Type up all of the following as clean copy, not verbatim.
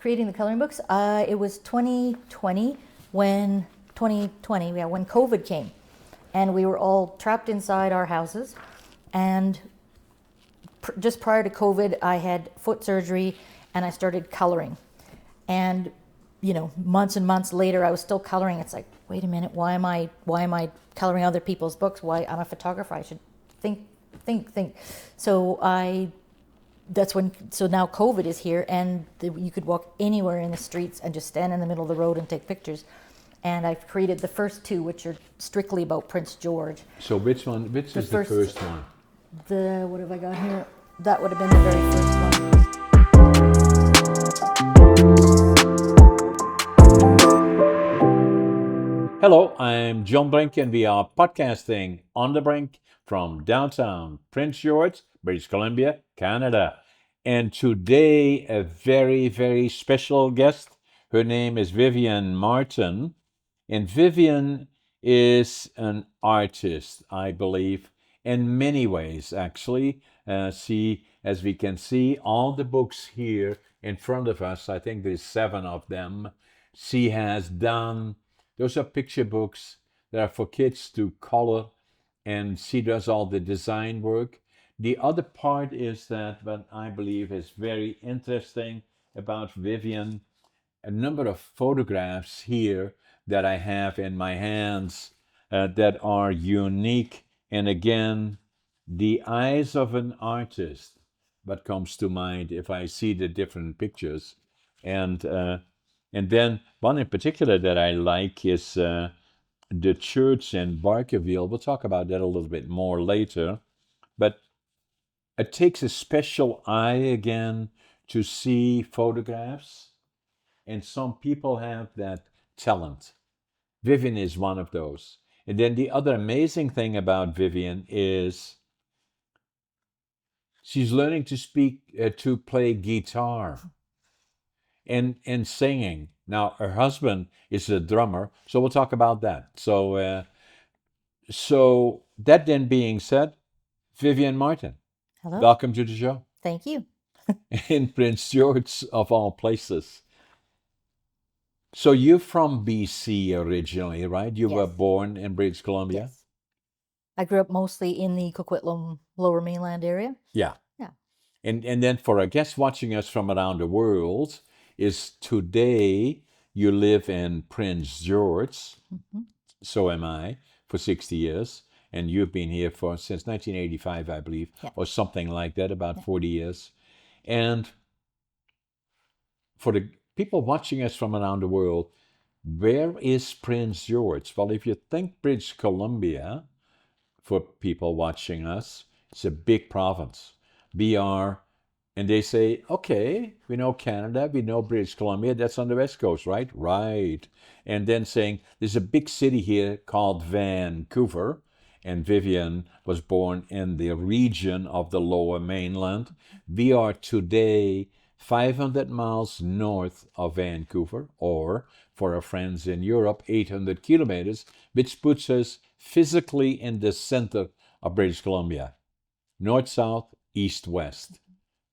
creating the coloring books, it was 2020 when COVID came, and we were all trapped inside our houses. And just prior to COVID, I had foot surgery, and I started coloring. And months and months later, I was still coloring. It's like, wait a minute, why am I coloring other people's books? Why? I'm a photographer. I should think. So now COVID is here, and you could walk anywhere in the streets and just stand in the middle of the road and take pictures. And I've created the first two, which are strictly about Prince George. So which is the first one? What have I got here? That would have been the very first one. Hello, I'm John Brink, and we are podcasting on the Brink from downtown Prince George, British Columbia, Canada. And today, a very, very special guest. Her name is Vivian Martin. And Vivian is an artist, I believe, in many ways, actually. As we can see, all the books here in front of us, I think there's 7 of them, she has done. Those are picture books that are for kids to color, and she does all the design work. The other part is that what I believe is very interesting about Vivian, a number of photographs here that I have in my hands that are unique. And again, the eyes of an artist, what comes to mind if I see the different pictures. And then one in particular that I like is the church in Barkerville. We'll talk about that a little bit more later. But it takes a special eye again to see photographs. And some people have that talent. Vivian is one of those. And then the other amazing thing about Vivian is she's learning to play guitar and singing. Now, her husband is a drummer, so we'll talk about that. So that then being said, Vivian Martin, Hello. Welcome to the show. Thank you. In Prince George, of all places. So you're from BC originally, right? You were born in British Columbia? Yes. I grew up mostly in the Coquitlam Lower Mainland area. Yeah. And then for a guest watching us from around the world, is today you live in Prince George. Mm-hmm. So am I, for 60 years. And you've been here since 1985, I believe, or something like that, about 40 years. And for the people watching us from around the world, where is Prince George? Well, if you think British Columbia, for people watching us, it's a big province. And they say, okay, we know Canada, we know British Columbia, that's on the West Coast, right? Right. And then saying, there's a big city here called Vancouver, and Vivian was born in the region of the Lower Mainland. We are today 500 miles north of Vancouver, or for our friends in Europe, 800 kilometers, which puts us physically in the center of British Columbia. North, south, east, west.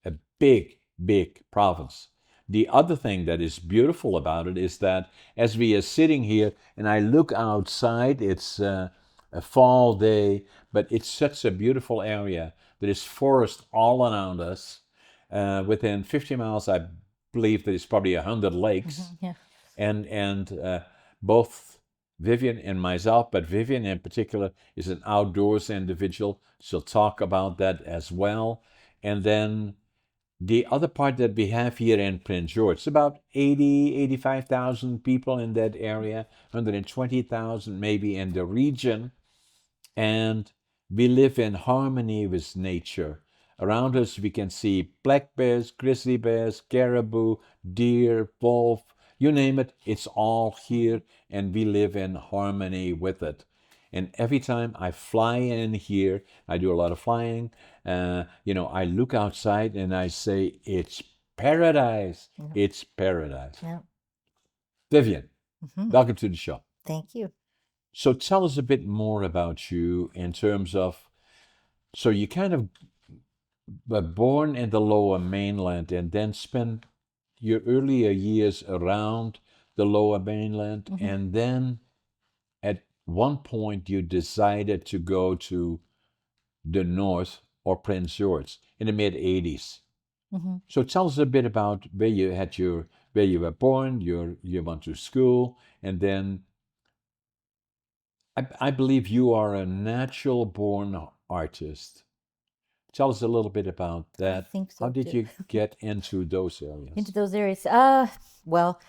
A big, big province. The other thing that is beautiful about it is that as we are sitting here and I look outside, it's a fall day, but it's such a beautiful area. There is forest all around us. Within 50 miles, I believe there is probably 100 lakes. Mm-hmm, yeah. And both Vivian and myself, but Vivian in particular is an outdoors individual. She'll talk about that as well. And then the other part that we have here in Prince George, it's about 85,000 people in that area, 120,000 maybe in the region. And we live in harmony with nature. Around us, we can see black bears, grizzly bears, caribou, deer, wolf, you name it, it's all here, and we live in harmony with it. And every time I fly in here, I do a lot of flying, I look outside and I say, it's paradise. Yeah. It's paradise. Yeah. Vivian, welcome to the show. Thank you. So tell us a bit more about you in terms of, so you kind of were born in the Lower Mainland and then spent your earlier years around the Lower Mainland, and then at one point you decided to go to the North or Prince George in the mid '80s. So tell us a bit about where you were born, you went to school, and then I believe you are a natural born artist. Tell us a little bit about I that. think How so did too. you get into those Into areas? those areas. Well,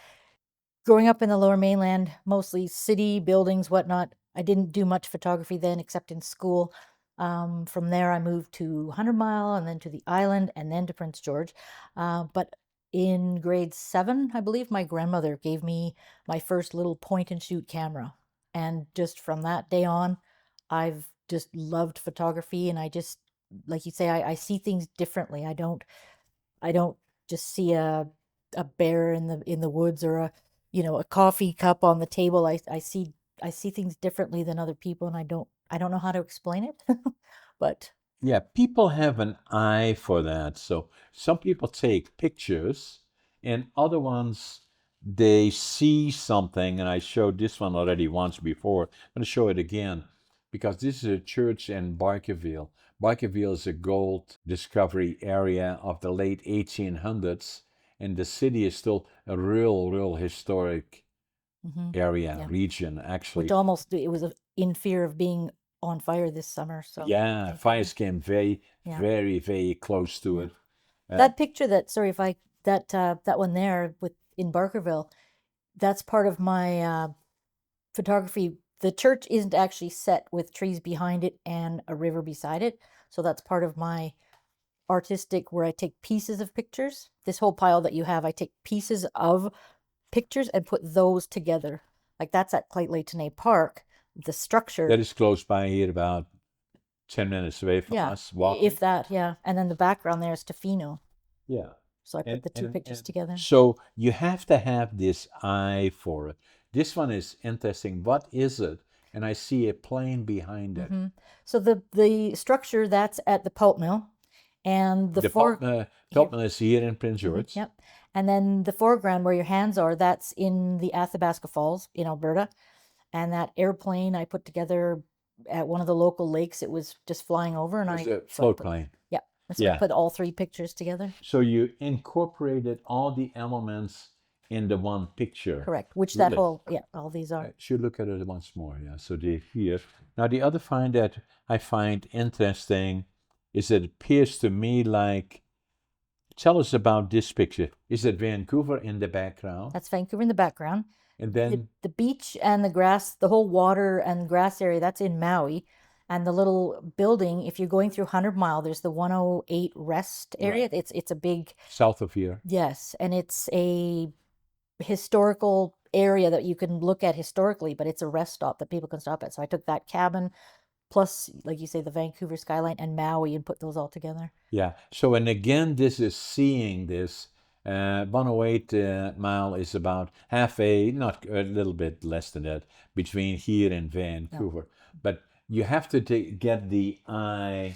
growing up in the Lower Mainland, mostly city buildings, whatnot. I didn't do much photography then, except in school. From there, I moved to 100 Mile, and then to the island, and then to Prince George. But in grade 7, I believe, my grandmother gave me my first little point and shoot camera, and just from that day on, I've just loved photography, and I just, like you say, I see things differently. I don't just see a bear in the woods, or a coffee cup on the table. I see things differently than other people, and I don't know how to explain it. But Yeah, people have an eye for that. So some people take pictures, and other ones they see something. And I showed this one already once before. I'm going to show it again because this is a church in Barkerville. Barkerville is a gold discovery area of the late 1800s, and the city is still a real historic area, yeah, region, which actually. almost it was in fear of being on fire this summer. So Yeah, thankfully, fires came very, yeah, very close to yeah. it. Uh, That picture that sorry if I that one there with in Barkerville, that's part of my photography. The church isn't actually set with trees behind it and a river beside it. So that's part of my artistic where I take pieces of pictures. This whole pile that you have, I take pieces of pictures and put those together. Like that's at Clyde Lake Park. The that structure, is close by here, about 10 minutes away from yeah, us if walking. that, yeah. And then the background there is Tofino. Yeah. So I put the two pictures And together. so you have to have this eye for it. This one is interesting. What is it? And I see a plane behind it. So the structure that's at the pulp mill, and the The pulp, fore pulp here, mill is here in Prince George. yep, and then the foreground where your hands are, that's in the Athabasca Falls in Alberta. And that airplane I put together at one of the local lakes. It was just flying over, and Was I a so I float put plane. yeah, so I Yeah. put all three pictures together. So you incorporated all the elements in the one picture. Correct. Which that Really? whole yeah, all these I are. should look at it once more. Yeah. So they're here. Now the other find that I find interesting is that it appears to me like. Tell us about this picture. Is it Vancouver in the background? That's Vancouver in the background. And The then the beach and the grass, the whole water and grass area, that's in Maui. And the little building, if you're going through 100 Mile, there's the 108 rest area. right It's a big, south of here. yes, and it's a historical area that you can look at historically, but it's a rest stop that people can stop at. So I took that cabin plus, like you say, the Vancouver skyline and Maui and put those all together. Yeah. So and again, this is seeing this. 108 mile is about half a, not a little bit less than that, between here and Yeah. Vancouver. But you have to get the eye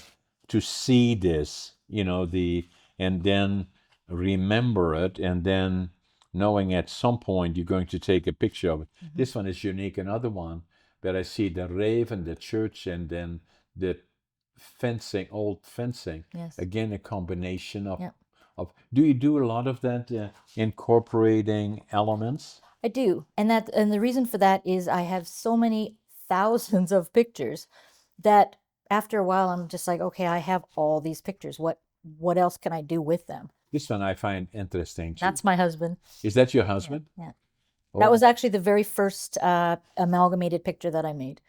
to see this, and then remember it, and then knowing at some point you're going to take a picture of it. This one is unique. Another one where I see the raven, the church, and then the fencing, old fencing. Yes. Again, a combination of Yeah. Do you do a lot of that, incorporating elements? I do. And the reason for that is I have so many thousands of pictures that after a while I'm just like, okay, I have all these pictures. What else can I do with them? This one I find interesting too. That's my husband. Is that your Yeah. husband? Yeah. That was Oh, actually the very first amalgamated picture that I made.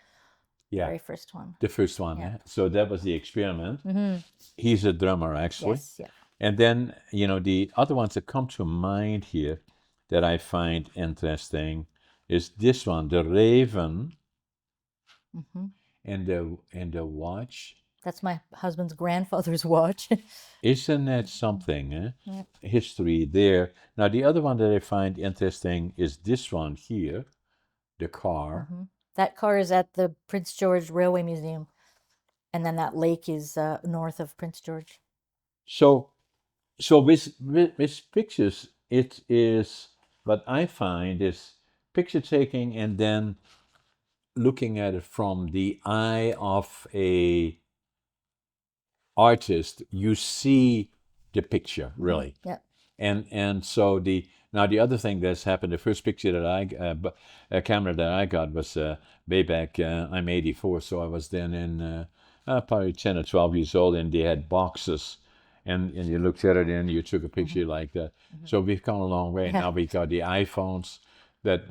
The yeah, very first one. the first one. Yeah. So that was the experiment. He's a drummer, actually. Yes. Yeah. And then, the other ones that come to mind here that I find interesting is this one, the raven and the watch. That's my husband's grandfather's watch. Isn't that something, eh? Yeah. History there. Now, the other one that I find interesting is this one here, the car. That car is at the Prince George Railway Museum. And then that lake is north of Prince George. So with pictures, it is what I find is picture taking and then looking at it from the eye of a artist. You see the picture really. Yeah. And so the other thing that's happened, the first picture that camera that I got was way back. I'm 84, so I was then in probably 10 or 12 years old, and they had boxes, and you looked at it and you took a picture like that. So we've come a long way. Yeah. Now we got the iPhones that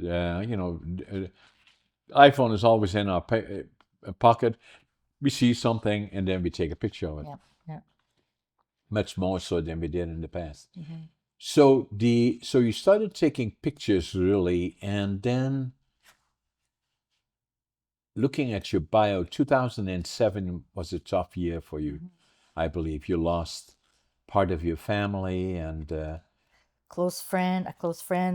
iPhone is always in our pocket. We see something and then we take a picture of it. Yeah. Yeah. Much more so than we did in the past. So you started taking pictures really, and then looking at your bio, 2007 was a tough year for you, I believe. You lost part of your family and a close friend,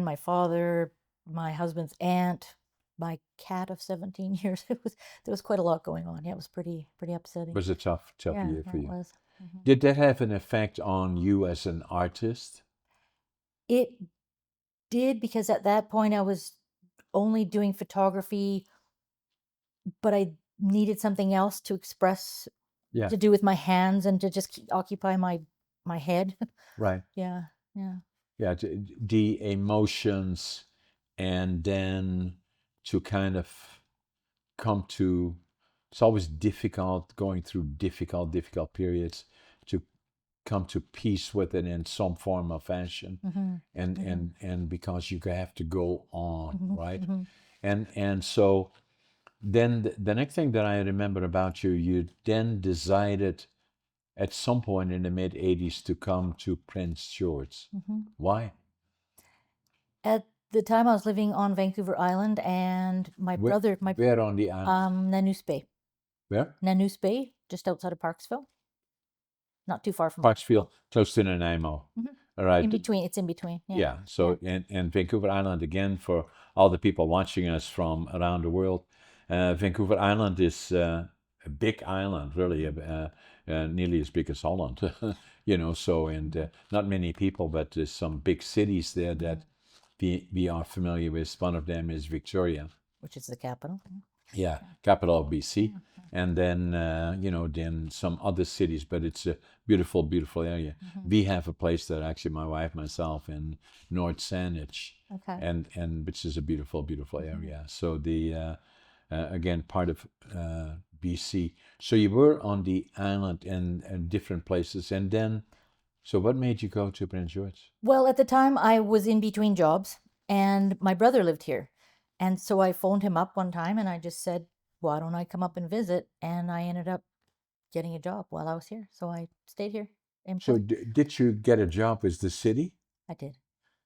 my father, my husband's aunt, my cat of 17 years. There was quite a lot going on. Yeah, it was pretty upsetting. was a tough Yeah, year for it you. was. Did that have an effect on you as an artist? It did, because at that point I was only doing photography, but I needed something else to express, Yeah, to do with my hands and to just occupy my head. right. Yeah, yeah. Yeah, the emotions, and then to kind of come to, it's always difficult going through difficult periods to come to peace with it in some form of fashion, and because you have to go on, right? And so then the next thing that I remember about you, you then decided at some point in the mid 80s to come to Prince George. Why? At the time I was living on Vancouver Island, and my Where, brother, where on the island? Nanoose Bay. Where? Nanoose Bay, just outside of Parksville, not too far from Parksville, Parksville. close to Nanaimo. All right. In between, it's in between. Yeah. Yeah. So, and Vancouver Island, again, for all the people watching us from around the world, Vancouver Island is a big island, really, nearly as big as Holland, so, and not many people, but there's some big cities there that we are familiar with. One of them is Victoria. Which is the capital. Yeah, capital of BC, and then then some other cities, but it's a beautiful area. We have a place that actually my wife, myself, in North Saanich, Okay. and which is a beautiful area. So the again part of BC. So you were on the island and different places, and then so what made you go to Prince George? Well, at the time I was in between jobs, and my brother lived here. And so I phoned him up one time and I just said, why don't I come up and visit? And I ended up getting a job while I was here. So I stayed here So employed. did you get a job with the city? I did.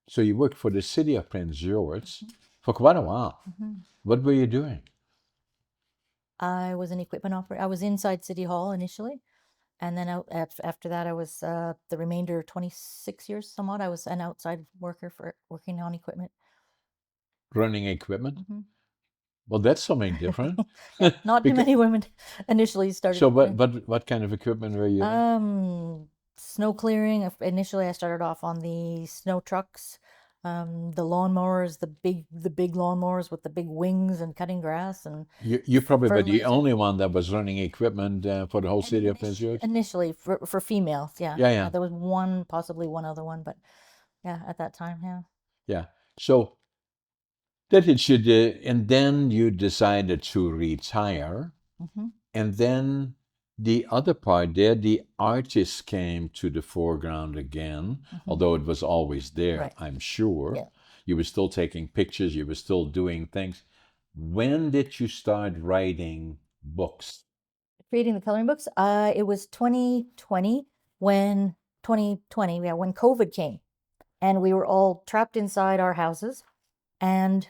So you worked for the city of Prince George for quite a while. What were you doing? I was an equipment operator. I was inside City Hall initially. And then after that, I was the remainder 26 years somewhat. I was an outside worker for working on equipment. Running equipment? Well, that's something different. Yeah, not too Because, many women initially started. so, what kind of equipment were you in? Snow clearing. Initially, I started off on the snow trucks, the lawnmowers, the big lawnmowers with the big wings and cutting grass and You probably were the fertilizer. only one that was running equipment for the whole city of Prince George? Initially, for females, yeah. Yeah. There was possibly one other one, but yeah, at that time, yeah. Yeah. So that it should, and then you decided to retire, and then the other part there, the artist came to the foreground again, although it was always there, Right. I'm sure. Yeah. You were still taking pictures, you were still doing things. When did you start writing books? Creating the coloring books. It was 2020 when 2020, yeah, when COVID came, and we were all trapped inside our houses. And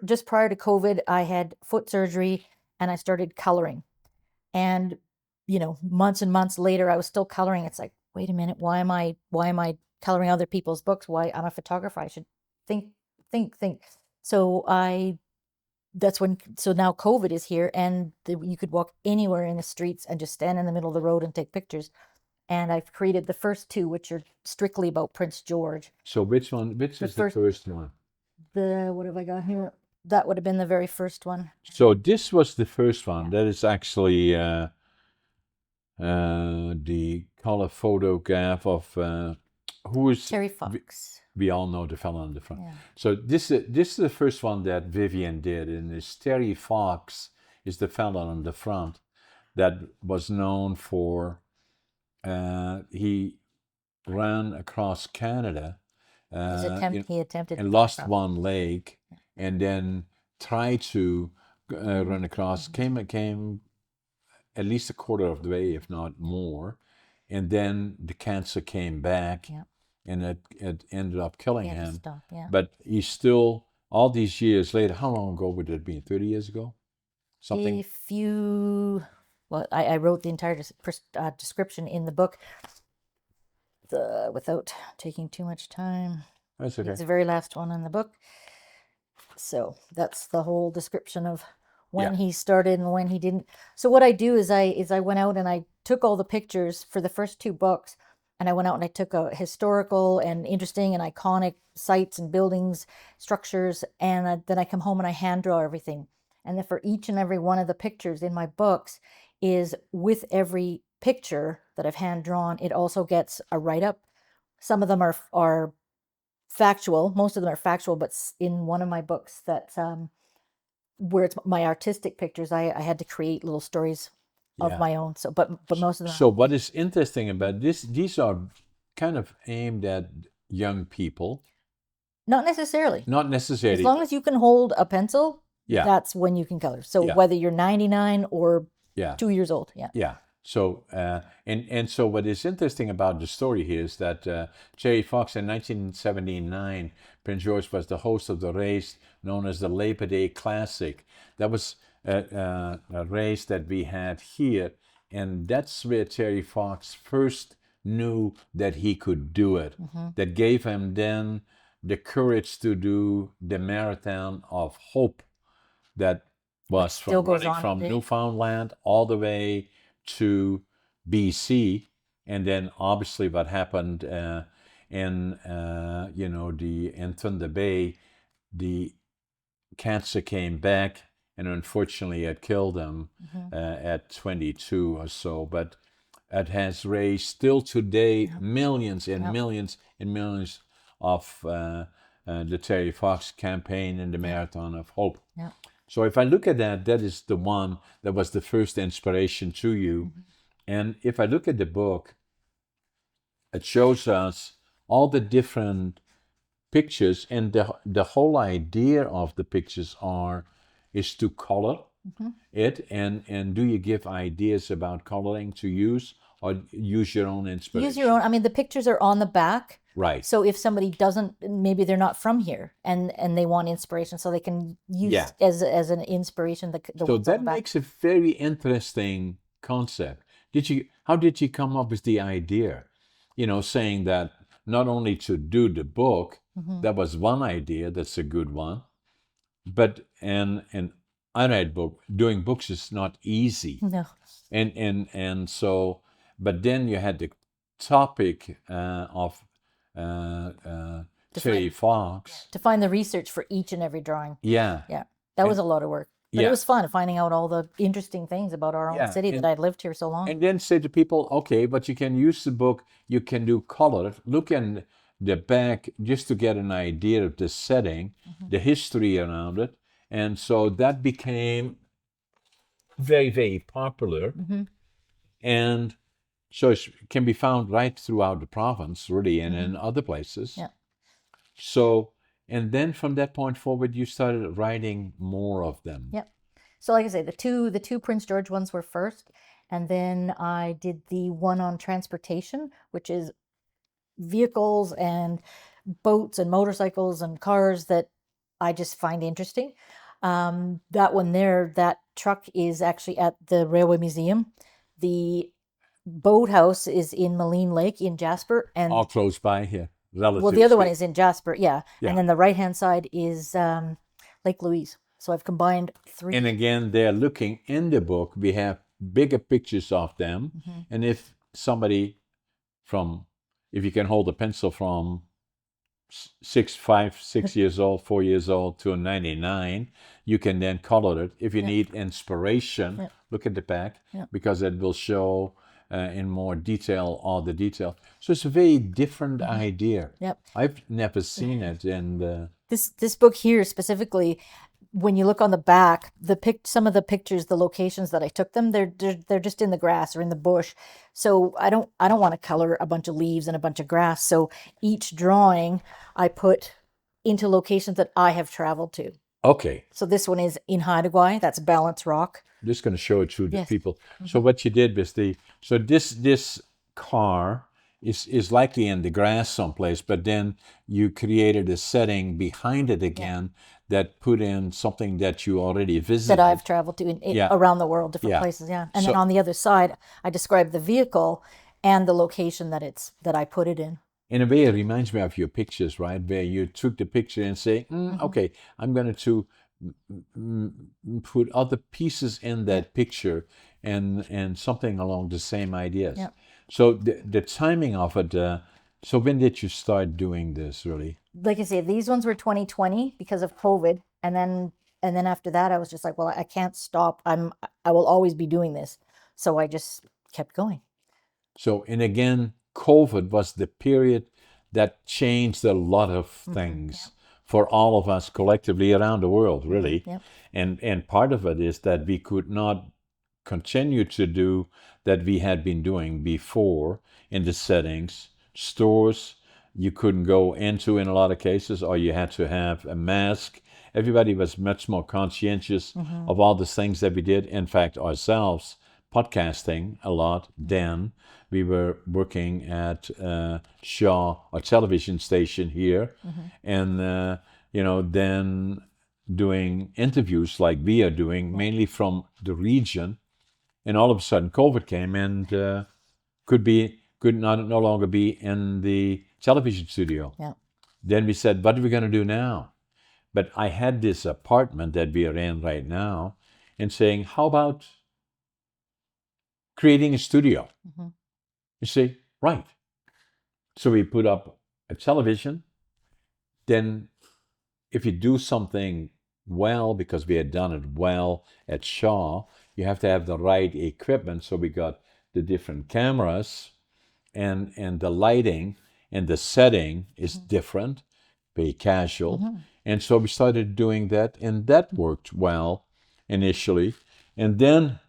just prior to COVID, I had foot surgery and I started coloring. And months and months later, I was still coloring. It's like, wait a minute, why am I coloring other people's books? Why, I'm a photographer. I should think. So now COVID is here, and you could walk anywhere in the streets and just stand in the middle of the road and take pictures. and I've created the first two, which are strictly about Prince George. So which is the first one? What have I got here? That would have been the very first one. So this was the first one. That is actually the color photograph of who is Terry Fox. We all know the fellow on the front. Yeah. So this is the first one that Vivian did, and this Terry Fox is the fellow on the front that was known for. He ran across Canada. He attempted and lost one leg, and then tried to run across. Came at least a quarter of the way, if not more, and then the cancer came back, and it ended up killing him. But he's still, all these years later. How long ago would it have been? 30 years ago, something. Well, I wrote the entire description in the book. Without taking too much time. That's okay. It's the very last one in the book. So that's the whole description of when he started and when he didn't. So what I do is I went out and I took all the pictures for the first two books, and I went out and I took a historical and interesting and iconic sites and buildings, structures, and then I come home and I hand draw everything. And then for each and every one of the pictures in my books is with every picture that I've hand drawn, it also gets a write-up. Some of them are factual. Most of them are factual, but in one of my books that's where it's my artistic pictures, I had to create little stories of my own. So, but most of them. So what is interesting about this? These are kind of aimed at young people. Not necessarily. Not necessarily. As long as you can hold a pencil, that's when you can color. So whether you're 99 or 2 years old, Yeah. So and so what is interesting about the story here is that Terry Fox in 1979, Prince George was the host of the race known as the Labor Day Classic. That was a race that we had here, and that's where Terry Fox first knew that he could do it. That gave him then the courage to do the Marathon of Hope that was from Newfoundland all the way to BC, and then obviously what happened in Thunder Bay, the cancer came back, and unfortunately it killed him at 22 or so. But it has raised still today millions and millions and millions of the Terry Fox campaign and the Marathon of Hope. So if I look at that, that is the one that was the first inspiration to you. And if I look at the book, it shows us all the different pictures, and the whole idea of the pictures is to color it. And do you give ideas about coloring to use, or use your own inspiration? Use your own. I mean, the pictures are on the back. Right. So if somebody doesn't, maybe they're not from here, and they want inspiration, so they can use as an inspiration the so that makes a very interesting concept. How did you come up with the idea? Saying that not only to do the book, that was one idea, that's a good one, but and I read doing books is not easy. No. And so, but then you had the topic of Terry Fox. To find the research for each and every drawing. Yeah. That was a lot of work. But it was fun finding out all the interesting things about our own city that I'd lived here so long. And then say to people, okay, but you can use the book, you can do color. Look in the back just to get an idea of the setting, the history around it. And so that became very, very popular. And so it can be found right throughout the province, really, and in other places. So, and then from that point forward, you started writing more of them. So like I say, the two Prince George ones were first, and then I did the one on transportation, which is vehicles and boats and motorcycles and cars that I just find interesting. That one there, that truck is actually at the Railway Museum. The boathouse is in Maligne Lake in Jasper, and all close by here. Well, the other one is in Jasper, and then the right-hand side is Lake Louise. So I've combined three. And again, they're looking in the book. We have bigger pictures of them, and if somebody from, if you can hold a pencil from 6 years old, 4 years old to 99, you can then color it. If you Yeah. need inspiration, Yeah. look at the back, Yeah. because it will show in more detail all the detail. So it's a very different idea. Yep. I've never seen it, and This book here specifically, when you look on the back, some of the pictures, the locations that I took them, they're just in the grass or in the bush. So I don't want to color a bunch of leaves and a bunch of grass. So each drawing I put into locations that I have traveled to. okay, So this one is in Haida, that's Balance Rock. just going to show it to the Yes. people. So what you did was this car is likely in the grass someplace, but then you created a setting behind it again that put in something that you already visited. That I've traveled to Yeah. around the world, different Yeah. places, yeah. And So- then on the other side, I described the vehicle and the location that I put it in. In a way, it reminds me of your pictures, right? Where you took the picture and say, okay, I'm going to put other pieces in that picture, and something along the same ideas. Yeah. So the timing of it, so when did you start doing this, really? Like I say, these ones were 2020 because of COVID, and then after that, I was just like, well, I can't stop. I will always be doing this, so I just kept going. So, and again, COVID was the period that changed a lot of things for all of us collectively around the world, really. Yep. And part of it is that we could not continue to do that we had been doing before in the settings. Stores you couldn't go into in a lot of cases, or you had to have a mask. Everybody was much more conscientious of all the things that we did. In fact, ourselves, podcasting a lot then. We were working at Shaw, a television station here, and then doing interviews like we are doing, mainly from the region. And all of a sudden, COVID came, and could not no longer be in the television studio. Yeah. Then we said, what are we going to do now? But I had this apartment that we are in right now, and saying, how about creating a studio? You see, right. So we put up a television. Then if you do something well, because we had done it well at Shaw, you have to have the right equipment. So we got the different cameras, and the lighting and the setting is different, very casual. And so we started doing that, and that worked well initially. And then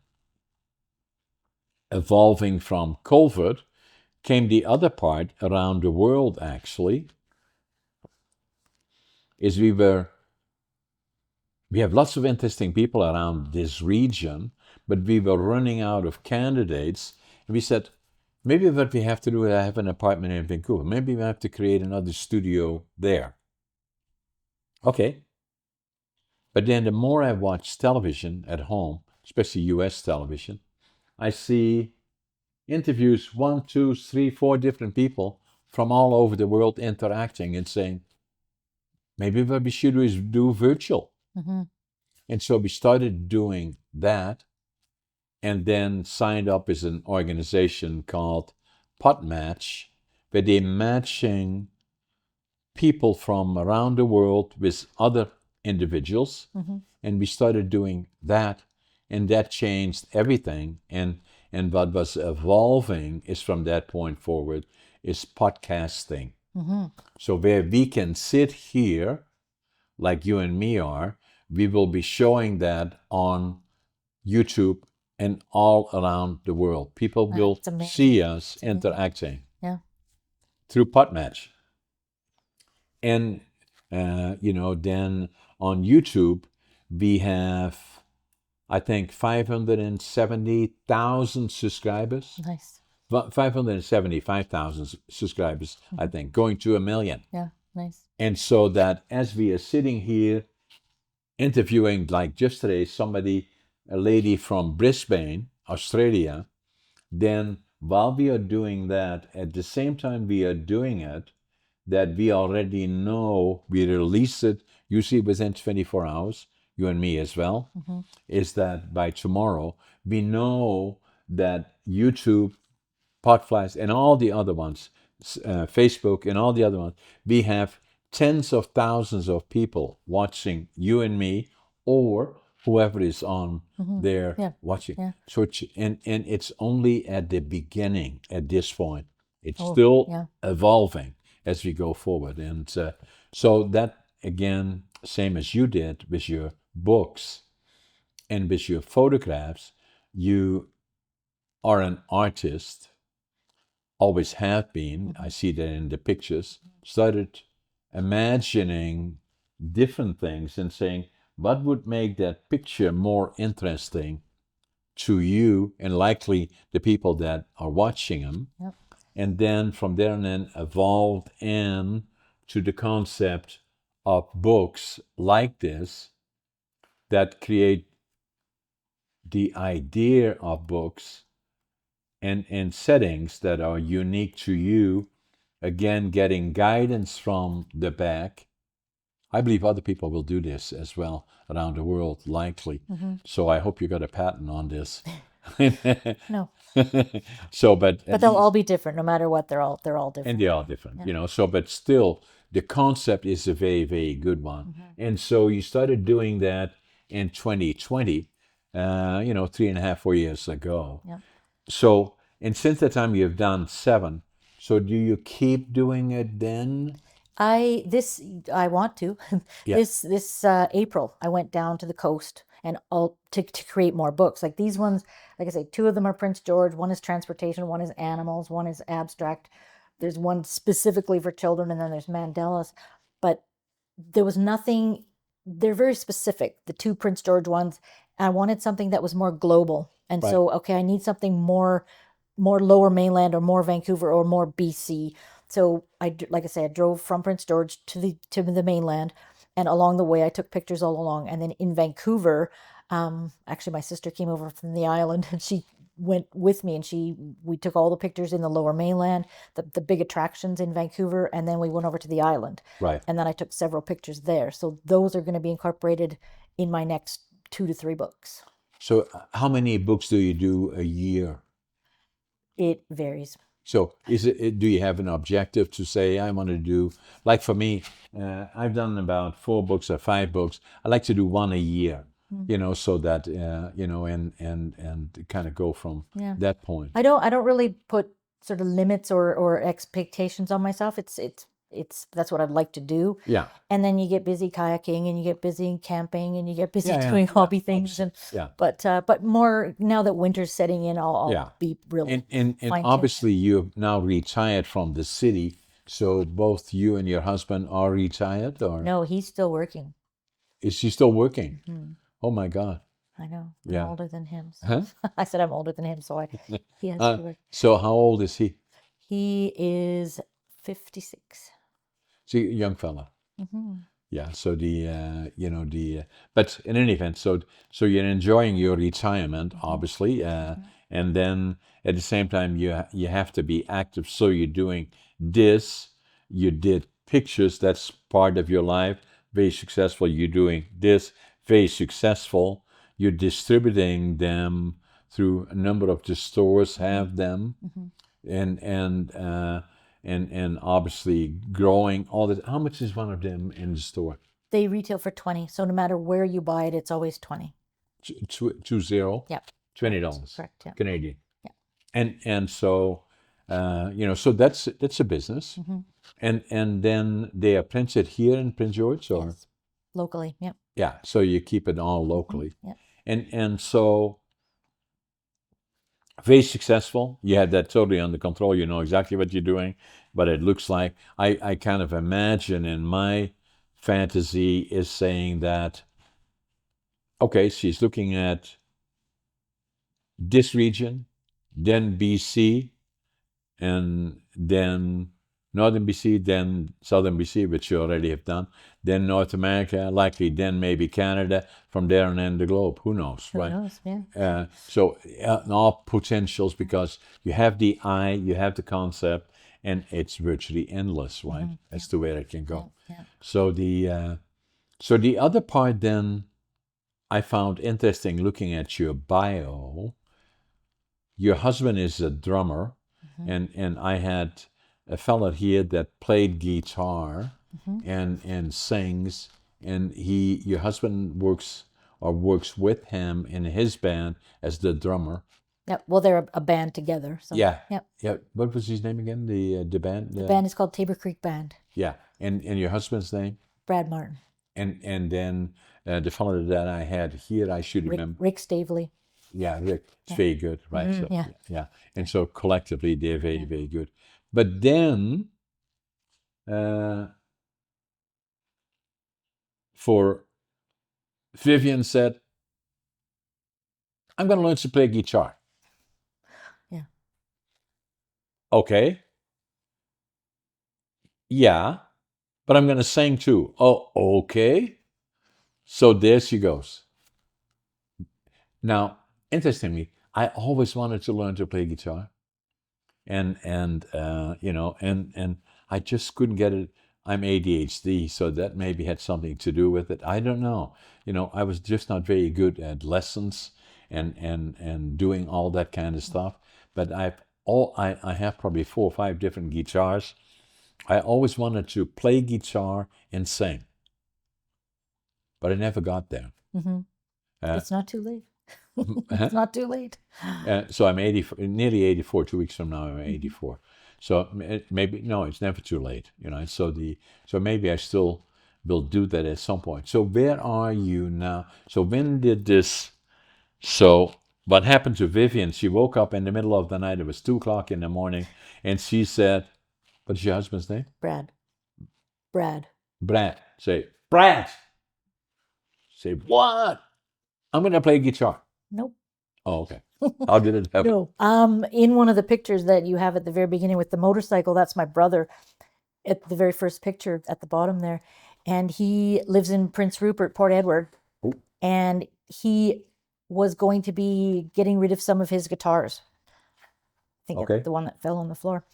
evolving from COVID came the other part around the world, actually, is we have lots of interesting people around this region, but we were running out of candidates. And we said, maybe what we have to do is have an apartment in Vancouver. Maybe we have to create another studio there. Okay. But then the more I watch television at home, especially US television, I see interviews, 1, 2, 3, 4 different people from all over the world interacting and saying, maybe what we should do is do virtual. And so we started doing that, and then signed up as an organization called PodMatch, where they're matching people from around the world with other individuals. And we started doing that, and that changed everything. And what was evolving is, from that point forward, is podcasting. So where we can sit here, like you and me are, we will be showing that on YouTube and all around the world. People will amazing. see us interacting Yeah. through PodMatch. And, then on YouTube, we have, I think, 570,000 subscribers. Nice. 575,000 subscribers, I think, going to 1 million. Yeah. Nice. And so that as we are sitting here interviewing, like just today, a lady from Brisbane, Australia, then while we are doing that, at the same time we are doing it, that we already know, we release it usually within 24 hours, you and me as well, is that by tomorrow, we know that YouTube Podflies, and all the other ones, Facebook, and all the other ones, we have tens of thousands of people watching you and me, or whoever is on there Yeah. watching. Yeah. So and it's only at the beginning at this point. It's Oh, still yeah. evolving as we go forward, and so that again, same as you did with your books and with your photographs, you are an artist, always have been. I see that in the pictures. Started imagining different things and saying, what would make that picture more interesting to you and likely the people that are watching them? Yep. And then from there and then evolved in to the concept of books like this that create the idea of books and settings that are unique to you, again getting guidance from the back. I believe other people will do this as well around the world, likely. So I hope you got a patent on this. No, So but but at they'll all least, be different. No matter what, they're all and different. they are different, so but still the concept is a very, very good one. And so you started doing that in 2020, 3.5, 4 years ago. Yeah. So, and since that time you've done 7. So do you keep doing it then? I want to. Yeah. This April I went down to the coast and all to create more books. Like these ones, like I say, 2 of them are Prince George, one is transportation, one is animals, one is abstract. There's one specifically for children, and then there's Mandelas. But there was nothing, they're very specific, the 2 Prince George ones. I wanted something that was more global. And Right. so, okay, I need something more lower mainland or more Vancouver or more BC. So like I say, I drove from Prince George to the mainland, and along the way I took pictures all along. And then in Vancouver, actually my sister came over from the island and she went with me, and we took all the pictures in the lower mainland, the big attractions in Vancouver, and then we went over to the island. Right. And then I took several pictures there. So those are going to be incorporated in my next 2 to 3 books. So how many books do you do a year? It varies. So do you have an objective to say, I want to do, like for me, I've done about 4 books or 5 books. I like to do one a year, so that, and kind of go from Yeah. that point. I don't really put sort of limits or expectations on myself. It's that's what I'd like to do. Yeah. And then you get busy kayaking, and you get busy camping, and you get busy Yeah, doing yeah, hobby things. And yeah. but more now that winter's setting in, I'll Yeah. be real And fine-tuned. obviously you've now retired from the city, so both you and your husband are retired, or No, he's still working. is she still working? Oh my God. I know. I'm Yeah. older than him. So. Huh? I said I'm older than him, so he has to work. So how old is he? He is 56. See, a young fella. Yeah. So but in any event, so you're enjoying your retirement, obviously, and then at the same time you have to be active. So you're doing this. You did pictures. That's part of your life. Very successful. You're doing this. Very successful. You're distributing them through a number of the stores. Have them, and obviously growing all this. How much is one of them in the store? They retail for 20. So no matter where you buy it, it's always 20. 20. Yep. $20. Correct. Yeah. Canadian. Yeah. And so so that's a business. And then they are printed here in Prince George, or Yes. Locally. Yep. yeah. So you keep it all locally. Yep. And so very successful. You had that totally under control. You know exactly what you're doing, but it looks like I kind of imagine in my fantasy is saying that, okay, she's looking at this region, then BC, and then Northern BC, then Southern BC, which you already have done, then North America, likely then maybe Canada, from there and then the globe. Who knows, Who right? knows? Yeah. So all potentials, because you have the eye, you have the concept, and it's virtually endless, right? As to where it can go. Yeah. So the other part then I found interesting looking at your bio. Your husband is a drummer, and I had a fella here that played guitar and sings, and your husband works with him in his band as the drummer. Yeah, well, they're a band together. So Yeah, yeah, yeah. What was his name again? The band. the band is called Tabor Creek Band. Yeah, and your husband's name, Brad Martin, and then the fellow that I had here, I should remember. Rick Stavely. Yeah, Rick. It's very good, right? So Yeah. yeah, and so collectively they're very very good. But then for Vivian said, "I'm going to learn to play guitar." Yeah. Okay. Yeah, but I'm going to sing too. Oh, okay. So there she goes. Now, interestingly, I always wanted to learn to play guitar, and I just couldn't get it. I'm ADHD, so that maybe had something to do with it. I don't know. I was just not very good at lessons and doing all that kind of stuff. But I have probably 4 or 5 different guitars. I always wanted to play guitar and sing, but I never got there. It's not too late. It's not too late. So I'm nearly 84. 2 weeks from now, I'm 84. So maybe no, it's never too late, So maybe I still will do that at some point. So where are you now? So when did this? So what happened to Vivian? She woke up in the middle of the night. It was 2 o'clock in the morning, and she said, "What's your husband's name?" Brad. Brad. Say, Brad. Say, what? I'm going to play guitar. Nope. Oh, okay. How did it happen? No. In one of the pictures that you have at the very beginning with the motorcycle, that's my brother at the very first picture at the bottom there. And he lives in Prince Rupert, Port Edward. Oh. And he was going to be getting rid of some of his guitars. I think Okay. the one that fell on the floor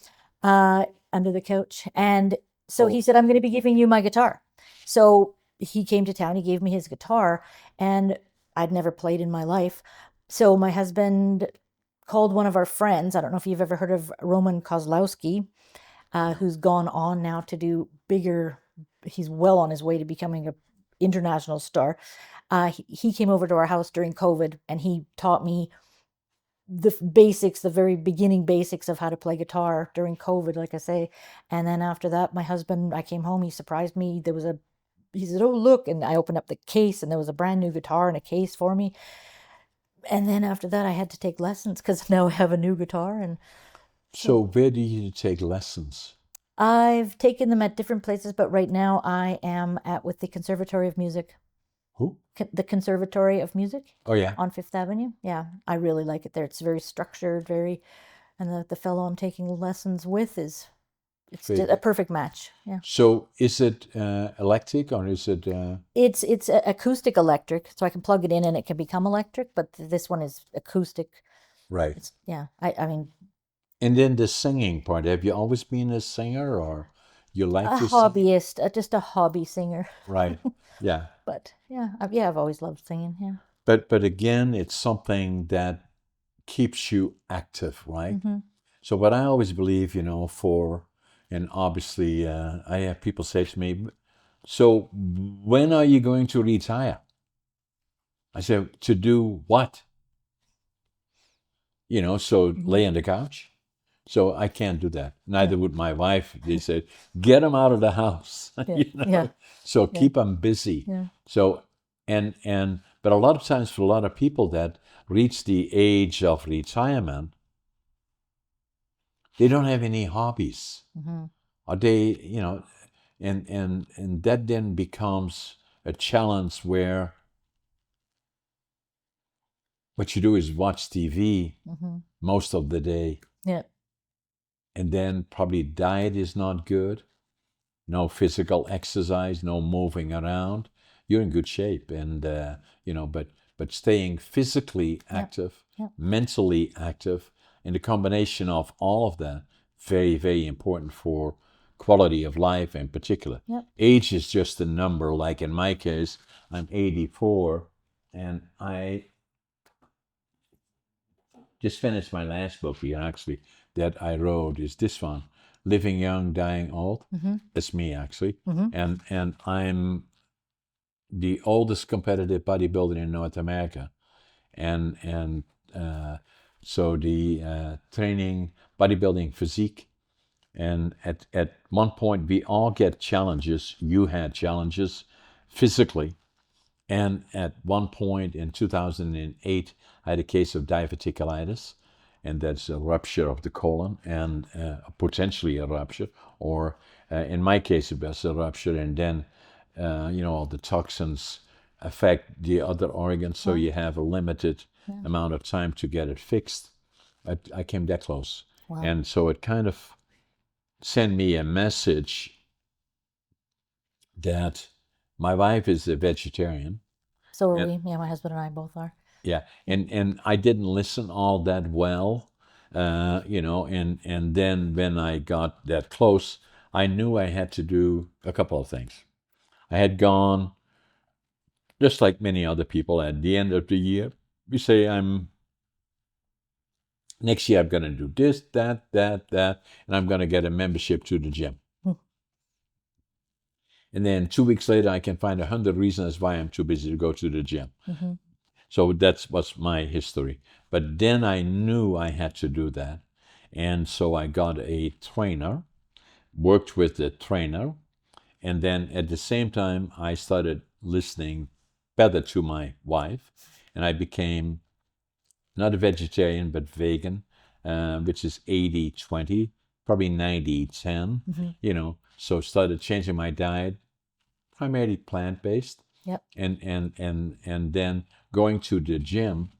under the couch. And so he said, "I'm going to be giving you my guitar." So he came to town, he gave me his guitar, and I'd never played in my life. So my husband called one of our friends. I don't know if you've ever heard of Roman Kozlowski, who's gone on now to do bigger. He's well on his way to becoming an international star. He came over to our house during COVID, and he taught me the basics, the very beginning basics of how to play guitar during COVID, like I say. And then after that, my husband, I came home, he surprised me. He said, "Oh, look." And I opened up the case, and there was a brand new guitar in a case for me. And then after that, I had to take lessons because now I have a new guitar. And So where do you take lessons? I've taken them at different places, but right now I am with the Conservatory of Music. Who? The Conservatory of Music. Oh, yeah. On Fifth Avenue. Yeah, I really like it there. It's very structured, and the fellow I'm taking lessons with it's just a perfect match. Yeah. So is it electric or is it? It's acoustic electric, so I can plug it in and it can become electric. But this one is acoustic. Right. I mean. And then the singing part. Have you always been a singer, or you like a to hobbyist, just a hobby singer. Right. Yeah. But I've always loved singing. Yeah. But again, it's something that keeps you active, right? So what I always believe, and obviously I have people say to me, "So when are you going to retire?" I say, "To do what?" So lay on the couch. So I can't do that. Neither would my wife. They said, "Get them out of the house." Yeah. So keep them busy. Yeah. So but a lot of times for a lot of people that reach the age of retirement, they don't have any hobbies. Or they, and that then becomes a challenge where what you do is watch TV most of the day. Yeah. And then probably diet is not good. No physical exercise, no moving around. You're in good shape, and but staying physically active, mentally active, and the combination of all of that, very, very important for quality of life in particular. Yep. Age is just a number. Like in my case, I'm 84, and I just finished my last book. We actually that I wrote is this one: "Living Young, Dying Old." It's me actually, and I'm the oldest competitive bodybuilder in North America, and so the training bodybuilding physique. And at one point, we all get challenges. You had challenges physically. And at one point in 2008, I had a case of diverticulitis, and that's a rupture of the colon and potentially a rupture, or in my case, it was a rupture, and then, all the toxins affect the other organs, so you have a limited amount of time to get it fixed. I came that close. Wow. And so it kind of sent me a message that my wife is a vegetarian. So are we. Yeah, my husband and I both are. Yeah, and I didn't listen all that well, and then when I got that close, I knew I had to do a couple of things. I had gone, just like many other people, at the end of the year, we say, next year I'm going to do this, that, and I'm going to get a membership to the gym. And then 2 weeks later, I can find 100 reasons why I'm too busy to go to the gym. So that was my history. But then I knew I had to do that. And so I got a trainer, worked with the trainer, and then at the same time, I started listening better to my wife, and I became not a vegetarian, but vegan, which is 80-20, probably 90-10, so started changing my diet, primarily plant-based. Yep. And then going to the gym.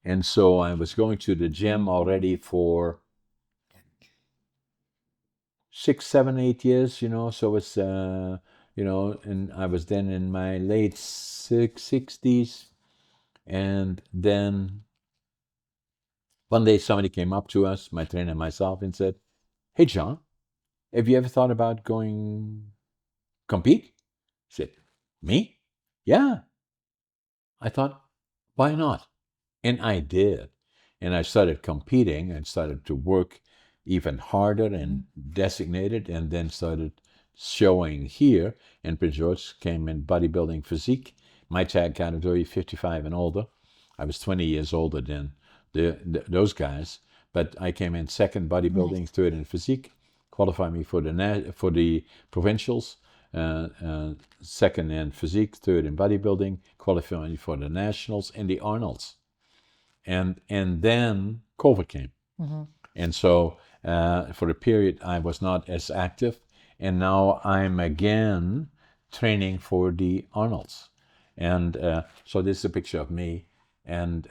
And so I was going to the gym already for 6, 7, 8 years, so it's, and I was then in my late 60s. And then one day somebody came up to us, my trainer and myself, and said, "Hey, John, have you ever thought about going compete?" I said, "Me? Yeah." I thought, why not? And I did. And I started competing and started to work even harder and designated, and then started showing here. And Prince George came in bodybuilding physique, my tag category 55 and older. I was 20 years older than those guys, but I came in second bodybuilding, third in physique, qualified me for the provincials, second in physique, third in bodybuilding, qualified me for the nationals and the Arnolds. And then COVID came. And so for a period, I was not as active. And now I'm again training for the Arnolds. And so this is a picture of me. And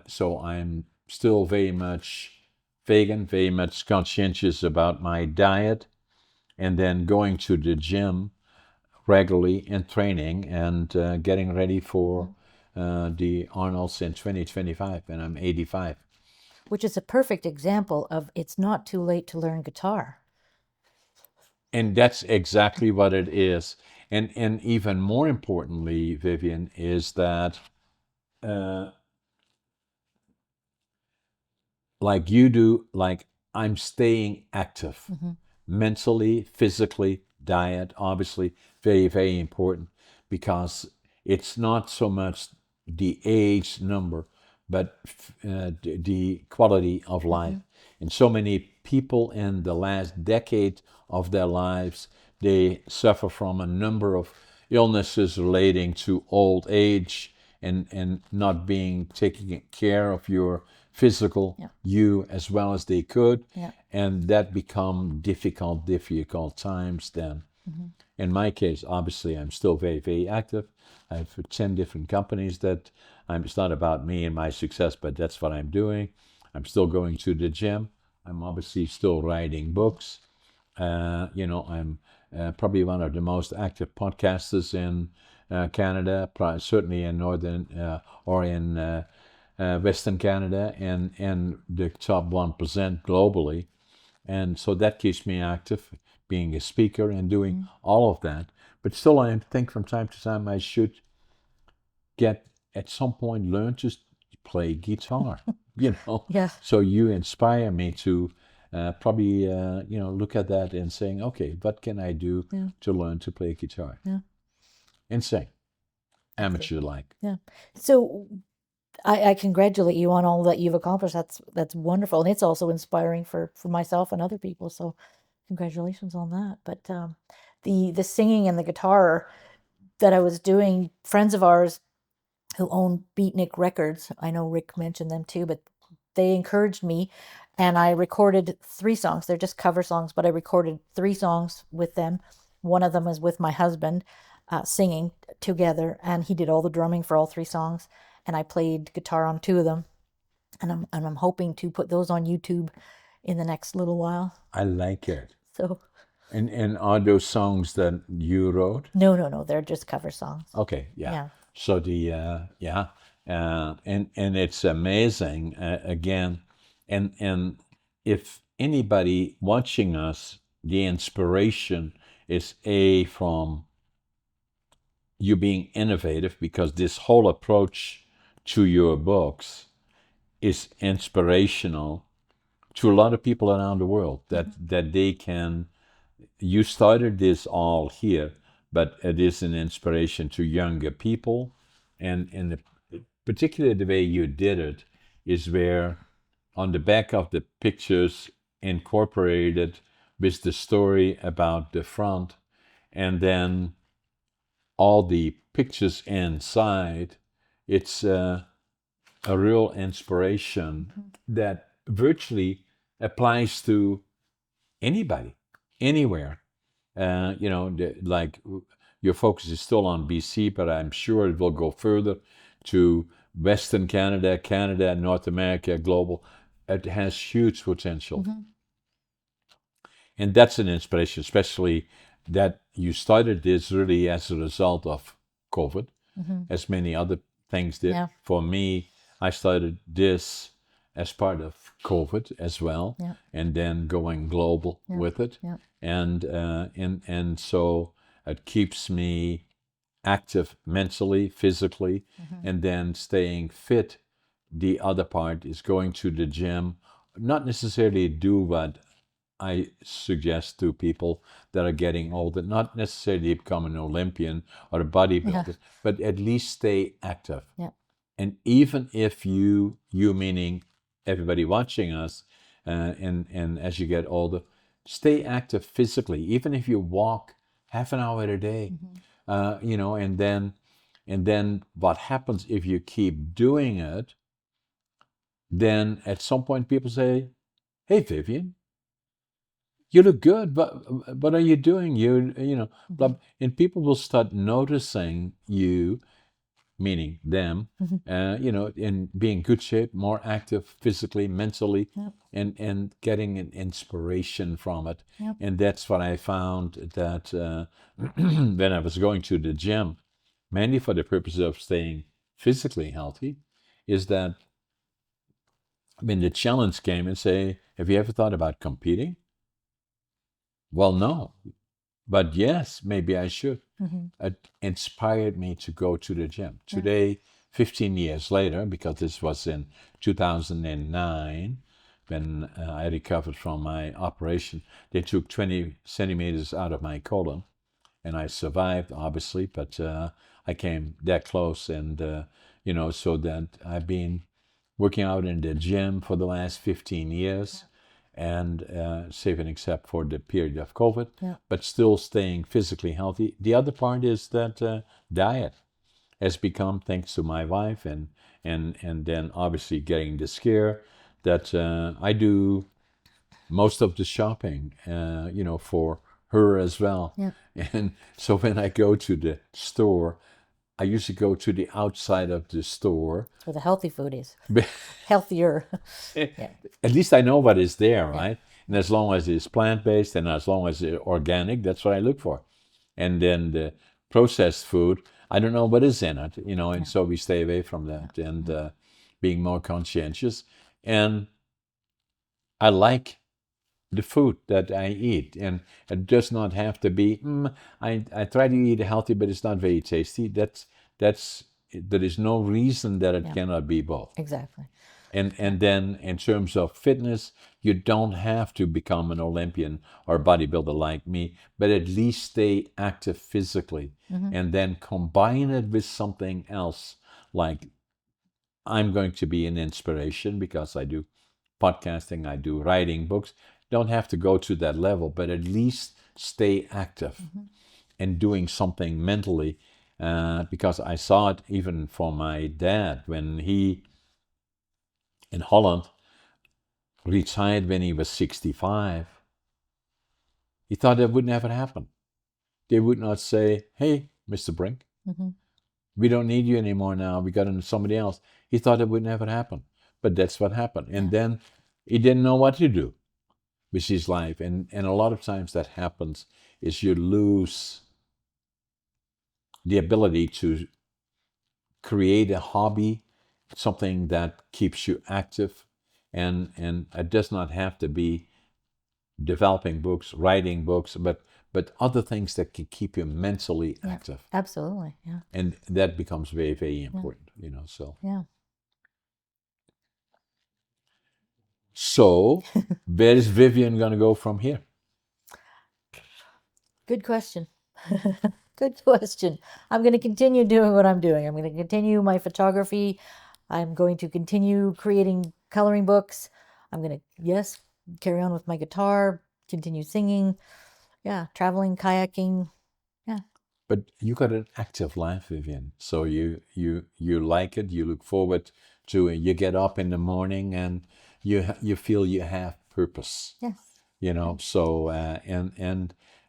so I'm still very much vegan, very much conscientious about my diet, and then going to the gym regularly and training and getting ready for the Arnolds in 2025, and I'm 85. Which is a perfect example of it's not too late to learn guitar. And that's exactly what it is. And even more importantly, Vivian, is that like you do, like I'm staying active mentally, physically, diet, obviously, very, very important, because it's not so much the age number, but the quality of life. And so many people in the last decade of their lives, they suffer from a number of illnesses relating to old age, and not being taking care of your physical you as well as they could. And that become difficult times then. In my case, obviously, I'm still very, very active. I have 10 different companies that it's not about me and my success, but that's what I'm doing. I'm still going to the gym. I'm obviously still writing books. I'm probably one of the most active podcasters in Canada, certainly in northern or in Western Canada, and the top 1% globally. And so that keeps me active, being a speaker and doing all of that. But still, I think from time to time I should at some point, learn to play guitar. Yeah. So you inspire me to probably look at that and saying, okay, what can I do Yeah. to learn to play guitar Yeah. and sing, amateur like. Yeah. So I congratulate you on all that you've accomplished. That's wonderful, and it's also inspiring for myself and other people. So congratulations on that. But the singing and the guitar that I was doing, friends of ours who own Beatnik Records, I know Rick mentioned them too, but they encouraged me, and I recorded 3 songs. They're just cover songs, but I recorded 3 songs with them. One of them was with my husband, singing together, and he did all the drumming for all 3 songs, and I played guitar on 2 of them, and I'm hoping to put those on YouTube in the next little while. I like it. So And are those songs that you wrote? no, they're just cover songs. Okay, yeah. Yeah. So and it's amazing again, and if anybody watching us, the inspiration is from you being innovative, because this whole approach to your books is inspirational to a lot of people around the world, that they can. You started this all here, but it is an inspiration to younger people, and particularly the way you did it is where on the back of the pictures incorporated with the story about the front, and then all the pictures inside. It's a real inspiration that virtually applies to anybody, anywhere. Like your focus is still on BC, but I'm sure it will go further to Western Canada, Canada, North America, global. It has huge potential. And that's an inspiration, especially that you started this really as a result of COVID, as many other things did. Yeah. For me, I started this as part of COVID as well, Yeah. and then going global with it, Yeah. and so it keeps me active mentally, physically, and then staying fit. The other part is going to the gym, not necessarily do what I suggest to people that are getting older, not necessarily become an Olympian or a bodybuilder, but at least stay active. Yeah. And even if you meaning everybody watching us, and as you get older, stay active physically. Even if you walk half an hour a day, and then what happens if you keep doing it? Then at some point people say, "Hey, Vivian, you look good, but what are you doing? Blah," and people will start noticing you, meaning them, in being good shape, more active physically, mentally, and getting an inspiration from it. Yep. And that's what I found that when I was going to the gym, mainly for the purpose of staying physically healthy, is that when the challenge came and say, "Have you ever thought about competing?" Well, no. But yes, maybe I should. It inspired me to go to the gym. Today, 15 years later, because this was in 2009, when I recovered from my operation, they took 20 centimeters out of my colon, and I survived, obviously, but I came that close, and so that I've been working out in the gym for the last 15 years, and save and except for the period of COVID, but still staying physically healthy. The other part is that diet has become, thanks to my wife, and then obviously getting the scare, that I do most of the shopping, for her as well. Yeah. And so when I go to the store, I usually go to the outside of the store. Where the healthy food is. Healthier. At least I know what is there, right? And as long as it's plant-based and as long as it's organic, that's what I look for. And then the processed food, I don't know what is in it, and so we stay away from that, and being more conscientious. And I like the food that I eat, and it does not have to be. I try to eat healthy, but it's not very tasty. There is no reason that it cannot be both. Exactly. And then in terms of fitness, you don't have to become an Olympian or bodybuilder like me, but at least stay active physically, and then combine it with something else. Like, I'm going to be an inspiration because I do podcasting, I do writing books. Don't have to go to that level, but at least stay active and doing something mentally. Because I saw it even for my dad when he, in Holland, retired when he was 65. He thought that would never happen. They would not say, "Hey, Mr. Brink, we don't need you anymore now. We got somebody else." He thought it would never happen. But that's what happened. And then he didn't know what to do with his life. And a lot of times that happens is you lose the ability to create a hobby, something that keeps you active. And it does not have to be developing books, writing books, but other things that can keep you mentally active. Absolutely. Yeah. And that becomes very, very important, so. Yeah. So, where is Vivian going to go from here? Good question. Good question. I'm going to continue doing what I'm doing. I'm going to continue my photography. I'm going to continue creating coloring books. I'm going to, yes, carry on with my guitar, continue singing. Yeah, traveling, kayaking. Yeah. But you got an active life, Vivian. So you like it. You look forward to it. You get up in the morning and you feel you have purpose. Yes. So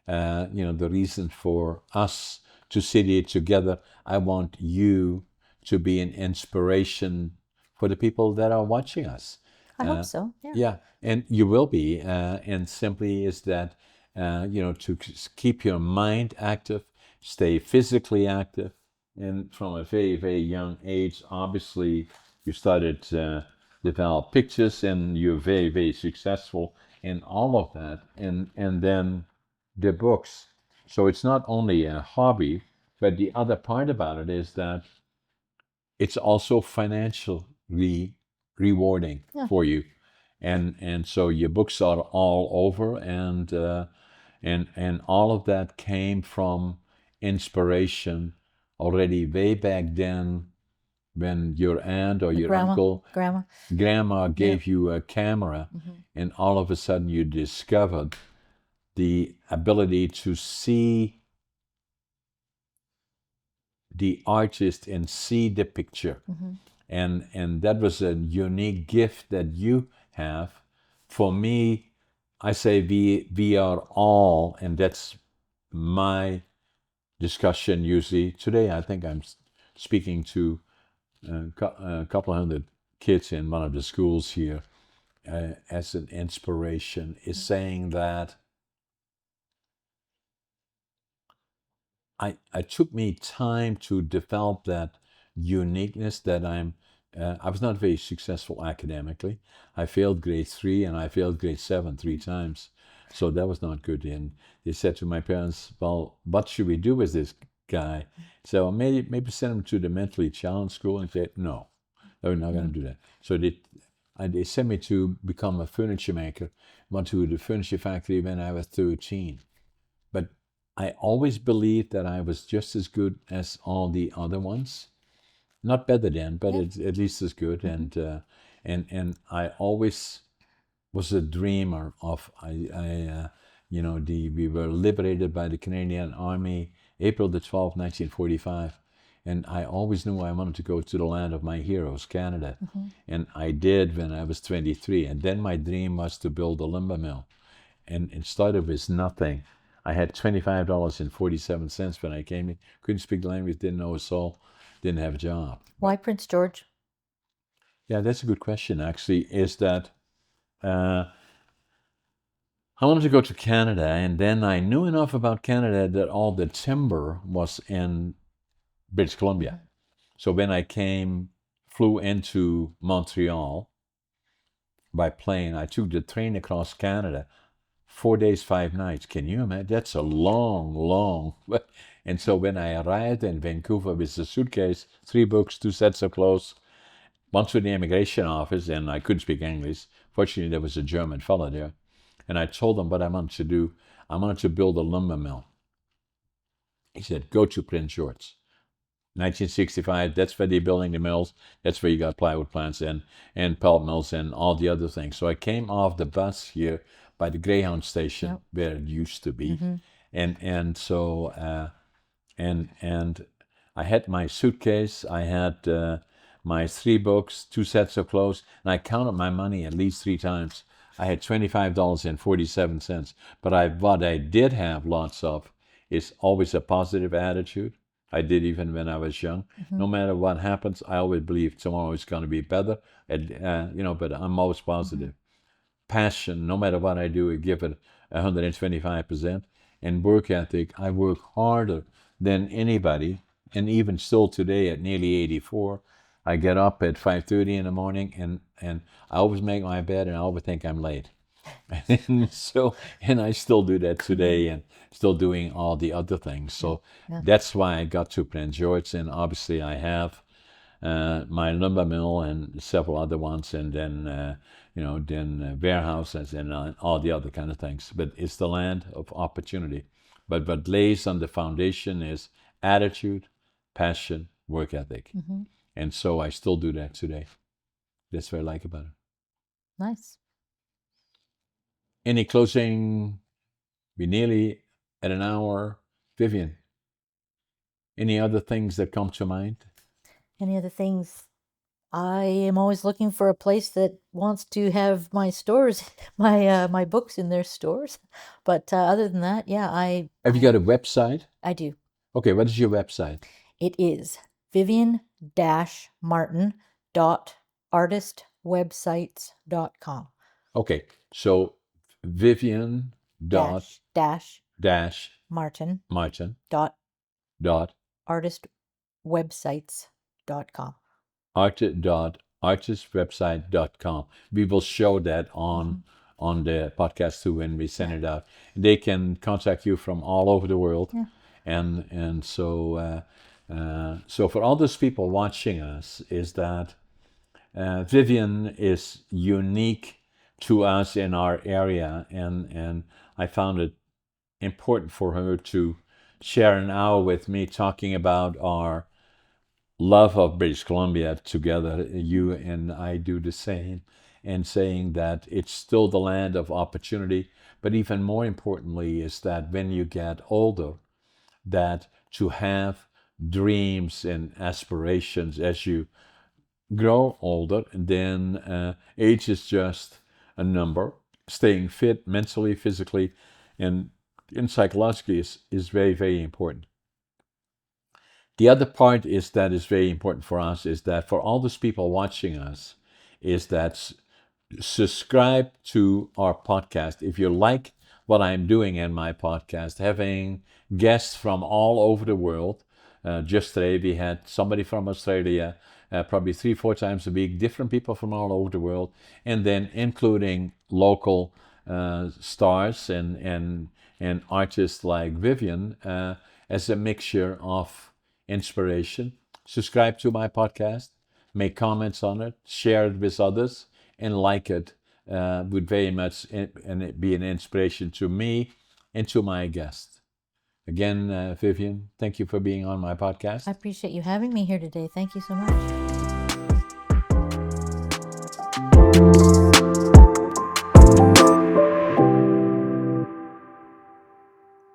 the reason for us to sit here together, I want you to be an inspiration for the people that are watching us. I hope so. Yeah. Yeah, and you will be. And simply is that, to keep your mind active, stay physically active. And from a very, very young age, obviously, you started to develop pictures and you're very, very successful in all of that. And then the books. So it's not only a hobby, but the other part about it is that it's also financially rewarding for you. And so your books are all over, and all of that came from inspiration already way back then, when your aunt or your uncle, grandma gave you a camera, and all of a sudden you discovered the ability to see the artist and see the picture. And that was a unique gift that you have. For me, I say we are all, and that's my discussion usually. Today, I think I'm speaking to a couple hundred kids in one of the schools here as an inspiration, is saying that I took me time to develop that uniqueness that I was not very successful academically. I failed grade 3 and I failed grade 7 3 times. So that was not good. And they said to my parents, "Well, what should we do with this guy?" So maybe send him to the mentally challenged school. And said, "No, we're not going to do that." So they sent me to become a furniture maker. Went to the furniture factory when I was 13. But I always believed that I was just as good as all the other ones. Not better than, but it's at least as good. And I always was a dreamer of, we were liberated by the Canadian Army, April the 12th, 1945. And I always knew I wanted to go to the land of my heroes, Canada. And I did when I was 23. And then my dream was to build a lumber mill. And it started with nothing. I had $25.47 when I came in. Couldn't speak the language, didn't know a soul, didn't have a job. Why Prince George? Yeah, that's a good question, actually, is that I wanted to go to Canada, and then I knew enough about Canada that all the timber was in British Columbia. So when I flew into Montreal by plane, I took the train across Canada, 4 days, 5 nights. Can you imagine? That's a long. And so when I arrived in Vancouver with a suitcase, 3 books, 2 sets of clothes, Went to the immigration office, and I couldn't speak English. Fortunately, there was a German fellow there. And I told him what I wanted to do. I wanted to build a lumber mill. He said, go to Prince George. 1965, that's where they're building the mills. That's where you got plywood plants and pulp mills and all the other things. So I came off the bus here by the Greyhound station, Yep. where it used to be. And so and I had my suitcase. I had my 3 books, 2 sets of clothes, and I counted my money at least 3 times. I had $25.47. But what I did have lots of is always a positive attitude. I did even when I was young. No matter what happens, I always believe tomorrow is going to be better. And, but I'm always positive. Passion, no matter what I do, I give it 125%. And work ethic, I work harder than anybody. And even still today at nearly 84, I get up at 5:30 in the morning, and I always make my bed, and I always think I'm late. And I still do that today, and still doing all the other things. So that's why I got to Prince George, and obviously I have my lumber mill and several other ones, and then warehouses and all the other kind of things. But it's the land of opportunity. But what lays on the foundation is attitude, passion, work ethic, and so I still do that today. That's what I like about it. Nice. Any closing? We're nearly at an hour. Vivian, any other things that come to mind? Any other things? I am always looking for a place that wants to have my stores, my books in their stores. But other than that, yeah, Have you got a website? I do. Okay, what is your website? It is vivian-martin.artistwebsites.com. Okay, so Vivian Dash dash Martin Martin dot dot artistwebsites.com. artistwebsite.com. We will show that on the podcast too when we send it out. They can contact you from all over the world, and so for all those people watching us, is that Vivian is unique to us in our area, and I found it important for her to share an hour with me talking about our love of British Columbia together. You and I do the same, and saying that it's still the land of opportunity. But even more importantly is that when you get older, that to have dreams and aspirations as you grow older, then age is just a number. Staying fit mentally, physically, and psychologically is very, very important. The other part is that is very important for us is that for all those people watching us, is that subscribe to our podcast. If you like what I'm doing in my podcast, having guests from all over the world. Just today we had somebody from Australia, probably 3-4 times a week, different people from all over the world, and then including local stars and artists like Vivian as a mixture of inspiration. Subscribe to my podcast, make comments on it, share it with others, and like it would very much and it be an inspiration to me and to my guests. Again, Vivian, thank you for being on my podcast. I appreciate you having me here today. Thank you so much.